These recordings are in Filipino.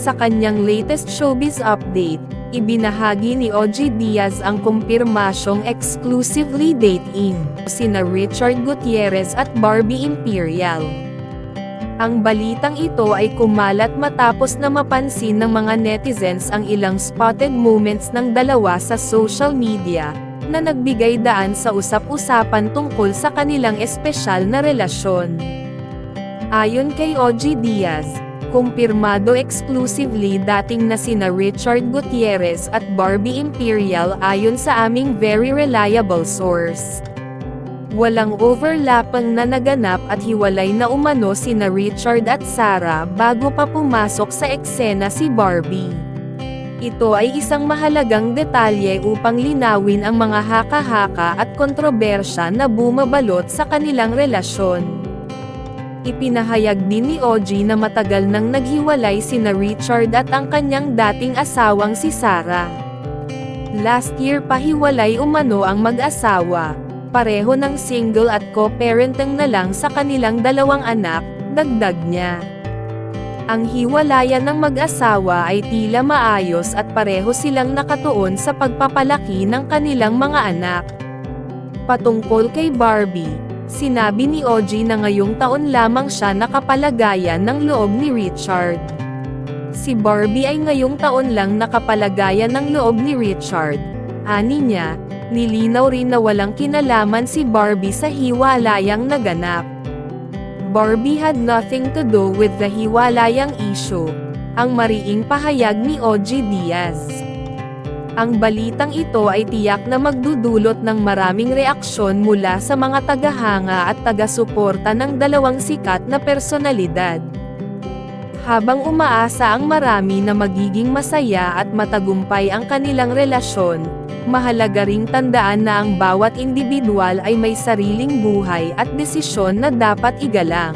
Sa kanyang latest showbiz update, ibinahagi ni OG Diaz ang kumpirmasyong exclusively dating sina Richard Gutierrez at Barbie Imperial. Ang balitang ito ay kumalat matapos na mapansin ng mga netizens ang ilang spotted moments ng dalawa sa social media, na nagbigay daan sa usap-usapan tungkol sa kanilang espesyal na relasyon. Ayon kay OG Diaz, kumpirmado exclusively dating na sina Richard Gutierrez at Barbie Imperial ayon sa aming very reliable source. Walang overlapping na naganap at hiwalay na umano sina Richard at Sarah bago pa pumasok sa eksena si Barbie. Ito ay isang mahalagang detalye upang linawin ang mga haka-haka at kontrobersya na bumabalot sa kanilang relasyon. Ipinahayag din ni OG na matagal nang naghiwalay sina Richard at ang kanyang dating asawang si Sarah. Last year pa hiwalay umano ang mag-asawa, pareho ng single at co-parenting na lang sa kanilang dalawang anak, dagdag niya. Ang hiwalayan ng mag-asawa ay tila maayos at pareho silang nakatuon sa pagpapalaki ng kanilang mga anak. Patungkol kay Barbie, sinabi ni OG na ngayong taon lamang siya nakapalagayan ng loob ni Richard. Si Barbie ay ngayong taon lang nakapalagayan ng loob ni Richard. Ani niya, nilinaw rin na walang kinalaman si Barbie sa hiwalayang naganap. Barbie had nothing to do with the hiwalayang issue, ang mariing pahayag ni OG Diaz. Ang balitang ito ay tiyak na magdudulot ng maraming reaksyon mula sa mga tagahanga at taga-suporta ng dalawang sikat na personalidad. Habang umaasa ang marami na magiging masaya at matagumpay ang kanilang relasyon, mahalaga ring tandaan na ang bawat indibidwal ay may sariling buhay at desisyon na dapat igalang.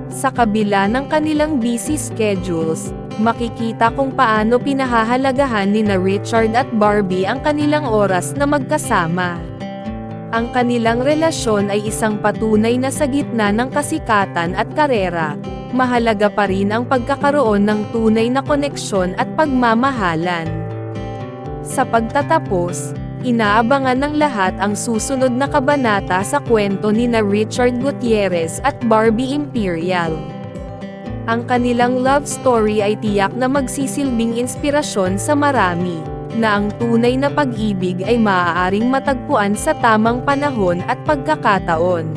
Sa kabila ng kanilang busy schedules, makikita kung paano pinahahalagahan nina Richard at Barbie ang kanilang oras na magkasama. Ang kanilang relasyon ay isang patunay na sa gitna ng kasikatan at karera, mahalaga pa rin ang pagkakaroon ng tunay na koneksyon at pagmamahalan. Sa pagtatapos, inaabangan ng lahat ang susunod na kabanata sa kwento nina Richard Gutierrez at Barbie Imperial. Ang kanilang love story ay tiyak na magsisilbing inspirasyon sa marami, na ang tunay na pag-ibig ay maaaring matagpuan sa tamang panahon at pagkakataon.